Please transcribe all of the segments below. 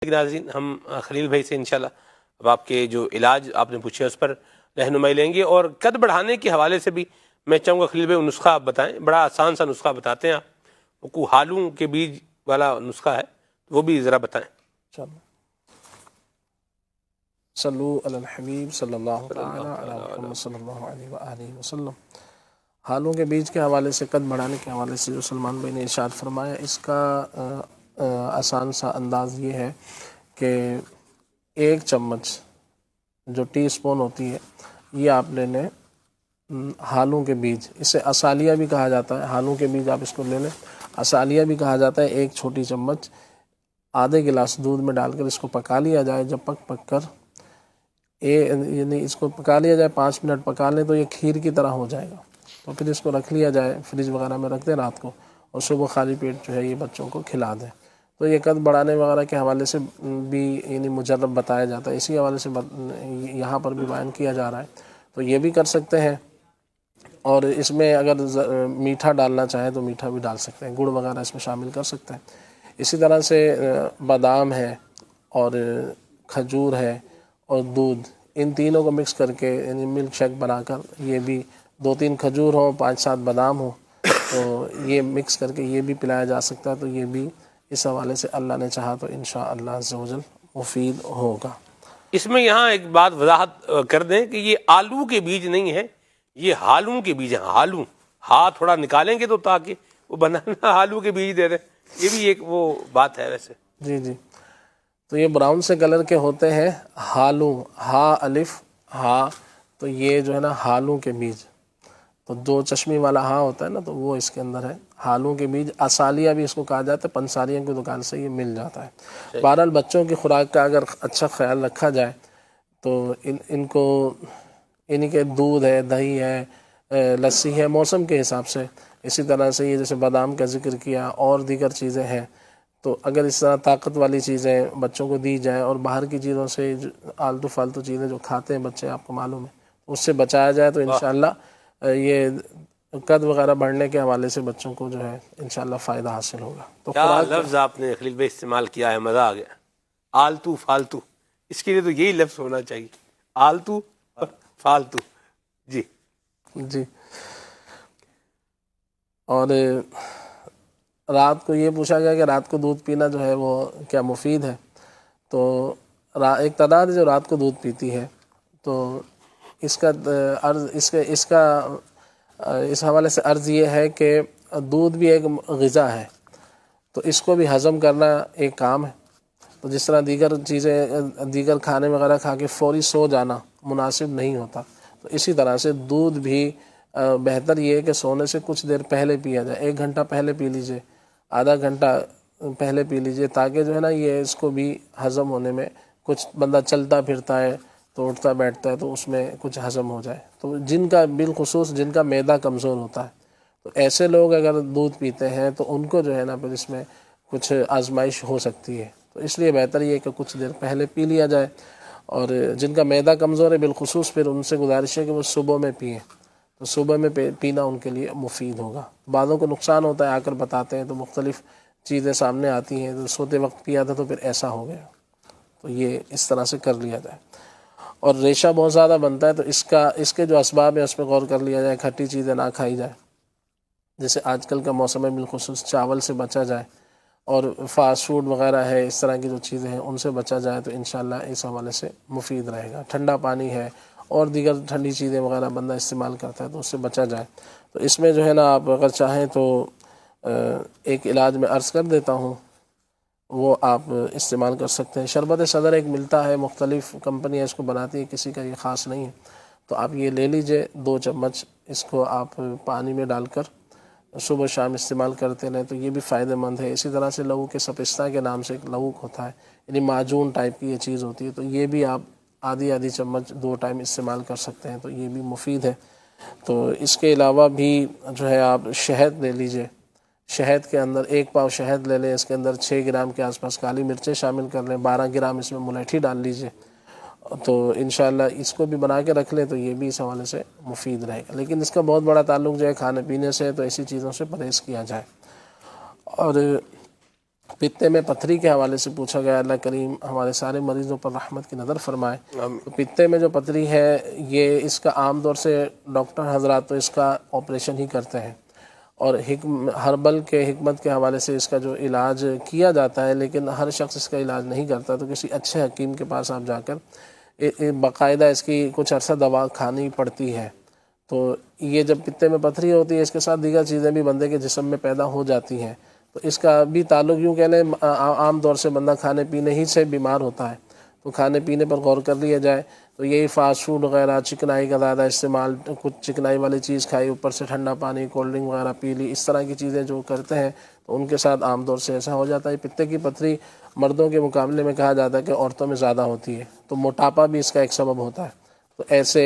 ناظرین، ہم خلیل بھائی سے انشاءاللہ اب آپ کے جو علاج آپ نے پوچھے اس پر رہنمائی لیں گے، اور قد بڑھانے کے حوالے سے بھی میں چاہوں گا خلیل بھائی وہ نسخہ آپ بتائیں، بڑا آسان سا نسخہ بتاتے ہیں آپ، وہ ہالوں کے بیج والا نسخہ ہے، وہ بھی ذرا بتائیں۔ صلو علی الحبیب صلی اللہ تعالی علی محمد صلی اللہ علیہ وآلہ وسلم۔ ہالوں کے بیج کے حوالے سے، قد بڑھانے کے حوالے سے جو سلمان بھائی نے ارشاد فرمایا، اس کا آسان سا انداز یہ ہے کہ 1 چمچ جو ٹی اسپون ہوتی ہے یہ آپ لینے ہالوں کے بیج، اسے اسالیہ بھی کہا جاتا ہے، ہالوں کے بیج آپ اس کو لے لیں، اسالیہ بھی کہا جاتا ہے۔ 1 چھوٹی چمچ آدھے گلاس دودھ میں ڈال کر اس کو پکا لیا جائے، جب پک کر یعنی اس کو پکا لیا جائے، 5 منٹ پکا لیں تو یہ کھیر کی طرح ہو جائے گا، تو پھر اس کو رکھ لیا جائے، فریج وغیرہ میں رکھ دیں رات کو، اور صبح خالی پیٹ جو ہے یہ بچوں کو کھلا دیں۔ تو یہ قد بڑھانے وغیرہ کے حوالے سے بھی یعنی مجرب بتایا جاتا ہے، اسی حوالے سے یہاں پر بھی بیان کیا جا رہا ہے، تو یہ بھی کر سکتے ہیں۔ اور اس میں اگر میٹھا ڈالنا چاہیں تو میٹھا بھی ڈال سکتے ہیں، گڑ وغیرہ اس میں شامل کر سکتے ہیں۔ اسی طرح سے بادام ہے اور کھجور ہے اور دودھ، ان تینوں کو مکس کر کے یعنی ملک شیک بنا کر، یہ بھی 2-3 کھجور ہوں، 5-7 بادام ہوں، تو یہ مکس کر کے یہ بھی پلایا جا سکتا ہے، تو یہ بھی اس حوالے سے اللہ نے چاہا تو انشاءاللہ عز و جل مفید ہوگا۔ اس میں یہاں ایک بات وضاحت کر دیں کہ یہ آلو کے بیج نہیں ہے، یہ ہالوں کے بیج ہیں۔ ہالوں، ہاں تھوڑا نکالیں گے تو تاکہ وہ بنانا آلو کے بیج دے دیں، یہ بھی ایک وہ بات ہے ویسے۔ جی، تو یہ براؤن سے کلر کے ہوتے ہیں ہالوں، ہا الف ہا، تو یہ جو ہے نا ہالوں کے بیج، تو 2 چشمی والا ہاں ہوتا ہے نا، تو وہ اس کے اندر ہے، ہالوں کے بیج۔ اسالیہ بھی اس کو کہا جاتا ہے، پنساریوں کی دکان سے یہ مل جاتا ہے۔ بہرحال بچوں کی خوراک کا اگر اچھا خیال رکھا جائے تو ان کو ان کے دودھ ہے، دہی ہے، لسی ہے، موسم کے حساب سے، اسی طرح سے یہ جیسے بادام کا ذکر کیا اور دیگر چیزیں ہیں، تو اگر اس طرح طاقت والی چیزیں بچوں کو دی جائیں اور باہر کی چیزوں سے آلتو فالتو چیزیں جو کھاتے ہیں بچے، آپ کو معلوم ہے، اس سے بچایا جائے تو انشاءاللہ یہ قد وغیرہ بڑھنے کے حوالے سے بچوں کو جو ہے انشاءاللہ فائدہ حاصل ہوگا۔ تو کیا لفظ آپ نے خلیل بھائی استعمال کیا ہے، مزہ آ گیا، آلتو فالتو، اس کے لیے تو یہی لفظ ہونا چاہیے، آلتو فالتو۔ جی اور رات کو یہ پوچھا گیا کہ رات کو دودھ پینا جو ہے وہ کیا مفید ہے، تو ایک تعداد جو رات کو دودھ پیتی ہے، تو اس کا عرض اس حوالے سے عرض یہ ہے کہ دودھ بھی ایک غذا ہے، تو اس کو بھی ہضم کرنا ایک کام ہے، تو جس طرح دیگر کھانے وغیرہ کھا کے فوری سو جانا مناسب نہیں ہوتا، تو اسی طرح سے دودھ بھی بہتر یہ ہے کہ سونے سے کچھ دیر پہلے پیا جائے، 1 گھنٹہ پہلے پی لیجئے، آدھا گھنٹہ پہلے پی لیجئے، تاکہ جو ہے نا یہ اس کو بھی ہضم ہونے میں، کچھ بندہ چلتا پھرتا ہے تو اٹھتا بیٹھتا ہے تو اس میں کچھ ہضم ہو جائے، تو جن کا بالخصوص جن کا معدہ کمزور ہوتا ہے، تو ایسے لوگ اگر دودھ پیتے ہیں تو ان کو جو ہے نا پھر اس میں کچھ آزمائش ہو سکتی ہے، تو اس لیے بہتر یہ کہ کچھ دیر پہلے پی لیا جائے، اور جن کا معدہ کمزور ہے بالخصوص پھر ان سے گزارش ہے کہ وہ صبح میں پئیں، تو صبح میں پینا ان کے لیے مفید ہوگا۔ بعضوں کو نقصان ہوتا ہے، آ کر بتاتے ہیں تو مختلف چیزیں سامنے آتی ہیں، تو سوتے وقت پیا تھا تو پھر ایسا ہو گیا، تو یہ اس طرح سے کر لیا جائے۔ اور ریشہ بہت زیادہ بنتا ہے، تو اس کے جو اسباب ہیں اس پہ غور کر لیا جائے، کھٹی چیزیں نہ کھائی جائے، جیسے آج کل کا موسم ہے بالخصوص چاول سے بچا جائے، اور فاسٹ فوڈ وغیرہ ہے، اس طرح کی جو چیزیں ہیں ان سے بچا جائے تو انشاءاللہ اس حوالے سے مفید رہے گا۔ ٹھنڈا پانی ہے اور دیگر ٹھنڈی چیزیں وغیرہ بندہ استعمال کرتا ہے تو اس سے بچا جائے۔ تو اس میں جو ہے نا آپ اگر چاہیں تو ایک علاج میں عرض کر دیتا ہوں، وہ آپ استعمال کر سکتے ہیں۔ شربت صدر ایک ملتا ہے، مختلف کمپنیاں اس کو بناتی ہیں، کسی کا یہ خاص نہیں ہے، تو آپ یہ لے لیجئے 2 چمچ، اس کو آپ پانی میں ڈال کر صبح شام استعمال کرتے رہیں تو یہ بھی فائدہ مند ہے۔ اسی طرح سے لہو کے سپستہ کے نام سے ایک لہو ہوتا ہے، یعنی معجون ٹائپ کی یہ چیز ہوتی ہے، تو یہ بھی آپ آدھی چمچ 2 ٹائم استعمال کر سکتے ہیں، تو یہ بھی مفید ہے۔ تو اس کے علاوہ بھی جو ہے آپ شہد لے لیجئے، شہد کے اندر 1 پاؤ شہد لے لیں، اس کے اندر 6 گرام کے آس پاس کالی مرچیں شامل کر لیں، 12 گرام اس میں ملیٹھی ڈال لیجئے، تو انشاءاللہ اس کو بھی بنا کے رکھ لیں تو یہ بھی اس حوالے سے مفید رہے گا۔ لیکن اس کا بہت بڑا تعلق جو ہے کھانے پینے سے ہے، تو ایسی چیزوں سے پرہیز کیا جائے۔ اور پتے میں پتھری کے حوالے سے پوچھا گیا، اللہ کریم ہمارے سارے مریضوں پر رحمت کی نظر فرمائے۔ تو پتے میں جو پتھری ہے یہ اس کا عام طور سے ڈاکٹر حضرات تو اس کا آپریشن ہی کرتے ہیں، اور ہربل کے حکمت کے حوالے سے اس کا جو علاج کیا جاتا ہے، لیکن ہر شخص اس کا علاج نہیں کرتا، تو کسی اچھے حکیم کے پاس آپ جا کر باقاعدہ اس کی کچھ عرصہ دوا کھانی پڑتی ہے۔ تو یہ جب پتے میں پتھری ہوتی ہے، اس کے ساتھ دیگر چیزیں بھی بندے کے جسم میں پیدا ہو جاتی ہیں، تو اس کا بھی تعلق یوں کہہ لیں عام طور سے بندہ کھانے پینے ہی سے بیمار ہوتا ہے، تو کھانے پینے پر غور کر لیا جائے۔ تو یہی فاسٹ فوڈ وغیرہ، چکنائی کا زیادہ استعمال، کچھ چکنائی والی چیز کھائی، اوپر سے ٹھنڈا پانی، کولڈ ڈرنک وغیرہ پی لی، اس طرح کی چیزیں جو کرتے ہیں تو ان کے ساتھ عام طور سے ایسا ہو جاتا ہے۔ پتے کی پتھری مردوں کے مقابلے میں کہا جاتا ہے کہ عورتوں میں زیادہ ہوتی ہے، تو موٹاپا بھی اس کا ایک سبب ہوتا ہے۔ تو ایسے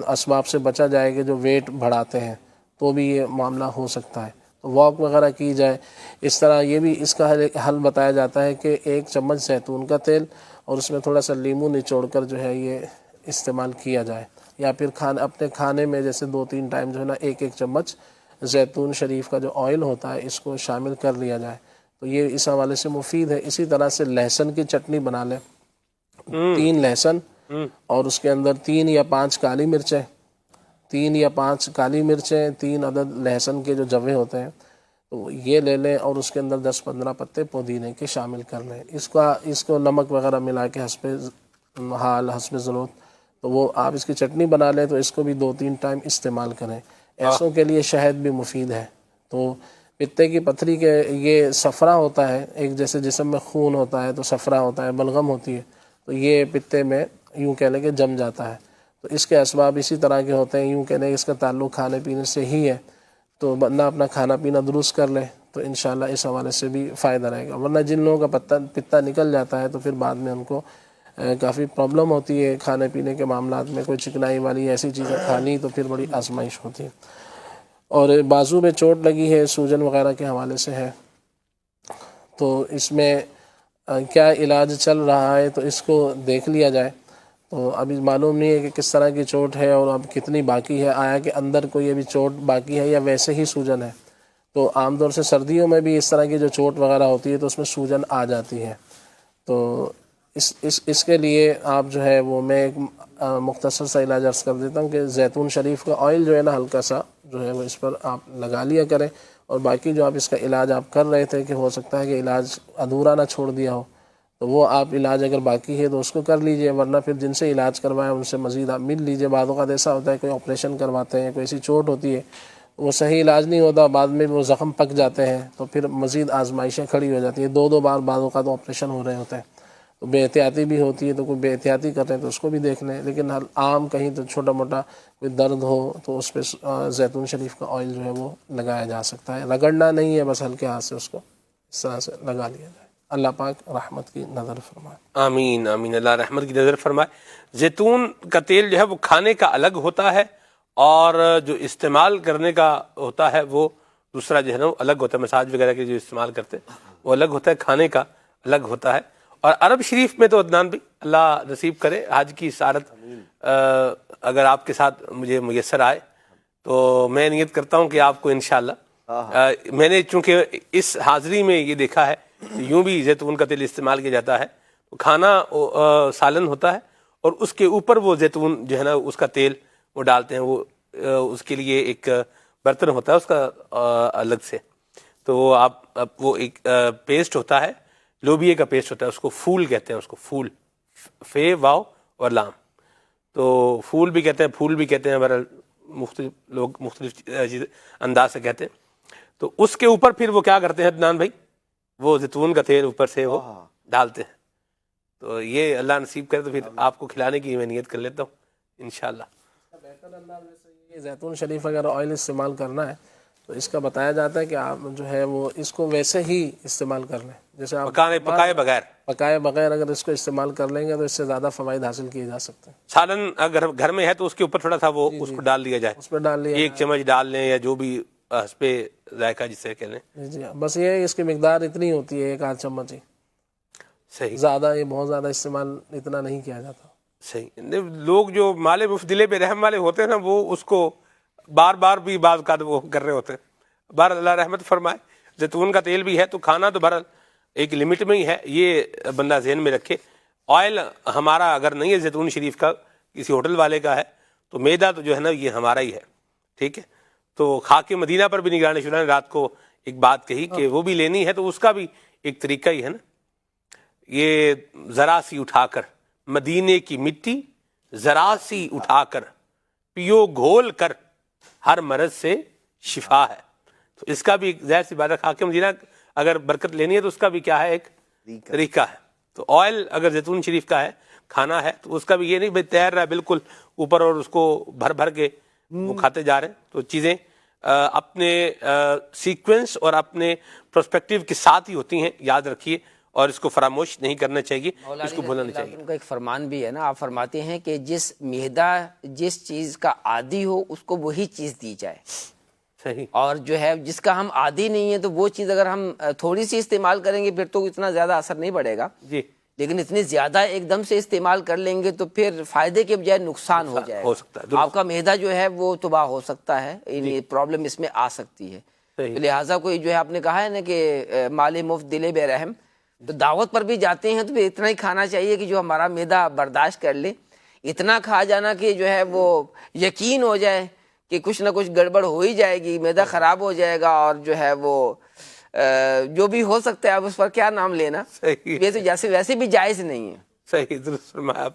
اسباب سے بچا جائے کہ جو ویٹ بڑھاتے ہیں، تو بھی یہ معاملہ ہو سکتا ہے۔ تو واک وغیرہ کی جائے، اس طرح یہ بھی اس کا حل بتایا جاتا ہے کہ 1 چمچ زیتون کا تیل اور اس میں تھوڑا سا لیمو نچوڑ کر جو ہے یہ استعمال کیا جائے، یا پھر اپنے کھانے میں جیسے 2-3 ٹائم جو ہے نا 1-1 چمچ زیتون شریف کا جو آئل ہوتا ہے اس کو شامل کر لیا جائے، تو یہ اس حوالے سے مفید ہے۔ اسی طرح سے لہسن کی چٹنی بنا لیں، 3 لہسن اور اس کے اندر 3 یا 5 کالی مرچیں، 3 یا 5 کالی مرچیں، 3 عدد لہسن کے جو جوے ہوتے ہیں تو یہ لے لیں، اور اس کے اندر 10-15 پتے پودینے کے شامل کر لیں۔ اس کو نمک وغیرہ ملا کے حسب حال، حسب ضرورت، تو وہ آپ اس کی چٹنی بنا لیں، تو اس کو بھی 2-3 ٹائم استعمال کریں۔ ایسوں کے لیے شہد بھی مفید ہے۔ تو پتے کی پتھری کے یہ صفرا ہوتا ہے، ایک جیسے جسم میں خون ہوتا ہے تو صفرا ہوتا ہے، بلغم ہوتی ہے، تو یہ پتے میں یوں کہہ لیں کہ جم جاتا ہے، تو اس کے اسباب اسی طرح کے ہوتے ہیں، یوں کہہ لیں اس کا تعلق کھانے پینے سے ہی ہے۔ تو بندہ اپنا کھانا پینا درست کر لے تو انشاءاللہ اس حوالے سے بھی فائدہ رہے گا، ورنہ جن لوگوں کا پتا نکل جاتا ہے تو پھر بعد میں ان کو کافی پرابلم ہوتی ہے کھانے پینے کے معاملات میں، کوئی چکنائی والی ایسی چیزیں کھانی تو پھر بڑی آزمائش ہوتی ہے۔ اور بازو میں چوٹ لگی ہے، سوجن وغیرہ کے حوالے سے ہے، تو اس میں کیا علاج چل رہا ہے تو اس کو دیکھ لیا جائے۔ تو ابھی معلوم نہیں ہے کہ کس طرح کی چوٹ ہے اور اب کتنی باقی ہے، آیا کہ اندر کوئی ابھی چوٹ باقی ہے یا ویسے ہی سوجن ہے۔ تو عام طور سے سردیوں میں بھی اس طرح کی جو چوٹ وغیرہ ہوتی ہے تو اس میں سوجن آ جاتی ہے، تو اس کے لیے آپ جو ہے وہ میں ایک مختصر سا علاج عرض کر دیتا ہوں کہ زیتون شریف کا آئل جو ہے نا ہلکا سا جو ہے وہ اس پر آپ لگا لیا کریں، اور باقی جو آپ اس کا علاج آپ کر رہے تھے کہ ہو سکتا ہے کہ علاج ادھورا نہ چھوڑ دیا ہو، تو وہ آپ علاج اگر باقی ہے تو اس کو کر لیجئے، ورنہ پھر جن سے علاج کروائیں ان سے مزید آپ مل لیجئے۔ بعض اوقات ایسا ہوتا ہے کوئی آپریشن کرواتے ہیں، کوئی ایسی چوٹ ہوتی ہے وہ صحیح علاج نہیں ہوتا، بعد میں وہ زخم پک جاتے ہیں تو پھر مزید آزمائشیں کھڑی ہو جاتی ہیں، 2 بار بعض اوقات آپریشن ہو رہے ہوتے ہیں، تو بے احتیاطی بھی ہوتی ہے، تو کوئی بے احتیاطی کر رہے ہیں تو اس کو بھی دیکھ لیں۔ لیکن عام کہیں تو چھوٹا موٹا کوئی درد ہو تو اس پہ زیتون شریف کا آئل جو ہے وہ لگایا جا سکتا ہے، رگڑنا نہیں ہے، بس ہلکے ہاتھ سے اس کو اس طرح سے لگا لیا جائے۔ اللہ پاک رحمت کی نظر فرمائے۔ آمین آمین، اللہ رحمت کی نظر فرمائے۔ زیتون کا تیل جو ہے وہ کھانے کا الگ ہوتا ہے، اور جو استعمال کرنے کا ہوتا ہے وہ دوسرا جو ہے نا وہ الگ ہوتا ہے، مساج وغیرہ کے جو استعمال کرتے ہیں وہ الگ ہوتا ہے، کھانے کا الگ ہوتا ہے۔ اور عرب شریف میں تو عدنان بھی اللہ نصیب کرے حج کی سعادت اگر آپ کے ساتھ مجھے میسر آئے تو میں نیت کرتا ہوں کہ آپ کو انشاءاللہ میں نے چونکہ اس حاضری میں یہ دیکھا ہے یوں بھی زیتون کا تیل استعمال کیا جاتا ہے، کھانا سالن ہوتا ہے اور اس کے اوپر وہ زیتون جو ہے نا اس کا تیل وہ ڈالتے ہیں، وہ اس کے لیے ایک برتن ہوتا ہے اس کا الگ سے، تو وہ وہ ایک پیسٹ ہوتا ہے، لوبیے کا پیسٹ ہوتا ہے، اس کو پھول کہتے ہیں، اس کو پھول، فے واو اور لام، تو پھول بھی کہتے ہیں، پھول بھی کہتے ہیں، بہرحال مختلف لوگ مختلف انداز سے کہتے ہیں۔ تو اس کے اوپر پھر وہ کیا کرتے ہیں عدنان بھائی، وہ زیتون کا تیل اوپر سے وہ ڈالتے ہیں، تو یہ اللہ نصیب کرے تو پھر آپ کو کھلانے کی میں نیت کر لیتا ہوں انشاءاللہ۔ بہتر انداز میں یہ زیتون شریف اگر آئل استعمال کرنا ہے تو اس کا بتایا جاتا ہے کہ آپ جو ہے وہ اس کو ویسے ہی استعمال کر لیں، جیسے آپ پکائے بغیر اگر اس کو استعمال کر لیں گے تو اس سے زیادہ فوائد حاصل کیے جا سکتے ہیں۔ سالن اگر گھر میں ہے تو اس کے اوپر تھوڑا سا وہ اس کو ڈال دیا جائے، اس پہ ڈال لیا 1 چمچ ڈال لیں یا جو بھی حسب ذائقہ جسے کہہ لیں، جی بس یہ ہے اس کی مقدار اتنی ہوتی ہے 1 آدھ چمچ ہی، صحیح، زیادہ یہ بہت زیادہ استعمال اتنا نہیں کیا جاتا۔ صحیح، لوگ جو مال مفضلے پہ رحم والے ہوتے ہیں نا وہ اس کو بار بار بھی بعض کا وہ کر رہے ہوتے ہیں۔ بہرحال اللہ رحمت فرمائے، زیتون کا تیل بھی ہے تو کھانا تو بہرحال ایک لمٹ میں ہی ہے، یہ بندہ ذہن میں رکھے. آئل ہمارا اگر نہیں ہے زیتون شریف کا، کسی ہوٹل والے کا ہے، تو میدا تو جو ہے نا یہ ہمارا ہی ہے. ٹھیک ہے. تو خاک مدینہ پر بھی نگران شورا نے رات کو ایک بات کہی کہ وہ بھی لینی ہے، تو اس کا بھی ایک طریقہ ہی ہے نا. یہ ذرا سی اٹھا کر مدینے کی مٹی، ذرا سی اٹھا کر پیو گھول کر، ہر مرض سے شفا ہے. تو اس کا بھی ایک ظاہر سی بات ہے، خاک مدینہ اگر برکت لینی ہے تو اس کا بھی کیا ہے، ایک طریقہ ہے. تو آئل اگر زیتون شریف کا ہے، کھانا ہے، تو اس کا بھی یہ نہیں بھائی تیر رہا ہے بالکل اوپر اور اس کو بھر بھر کے وہ کھاتے جا رہے ہیں. تو چیزیں اپنے سیکوینس اور اپنے پرسپیکٹیو کے ساتھ ہی ہوتی ہیں، یاد رکھیے، اور اس کو فراموش نہیں کرنا چاہیے، اس کو بھولنا نہیں چاہیے. ان کا ایک فرمان بھی ہے نا، آپ فرماتے ہیں کہ جس معدہ جس چیز کا عادی ہو اس کو وہی چیز دی جائے. صحیح. اور جو ہے جس کا ہم عادی نہیں ہے تو وہ چیز اگر ہم تھوڑی سی استعمال کریں گے پھر تو اتنا زیادہ اثر نہیں پڑے گا. جی. لیکن اتنی زیادہ ایک دم سے استعمال کر لیں گے تو پھر فائدے کے بجائے نقصان ہو جائے گا. ہو سکتا ہے، آپ کا معدہ جو ہے وہ تباہ ہو سکتا ہے، پرابلم اس میں آ سکتی ہے. لہٰذا کوئی جو ہے آپ نے کہا ہے نا کہ مال مفت دل بے رحم، تو دعوت پر بھی جاتے ہیں تو پھر اتنا ہی کھانا چاہیے کہ جو ہمارا معدہ برداشت کر لے. اتنا کھا جانا کہ جو ہے وہ یقین ہو جائے کہ کچھ نہ کچھ گڑبڑ ہو ہی جائے گی، معدہ خراب ہو جائے گا، اور جو ہے وہ جو بھی ہو سکتا ہے اب اس پر کیا نام لینا، یہ تو جیسے ویسے بھی جائز نہیں ہے. صحیح، درست فرمایا آپ.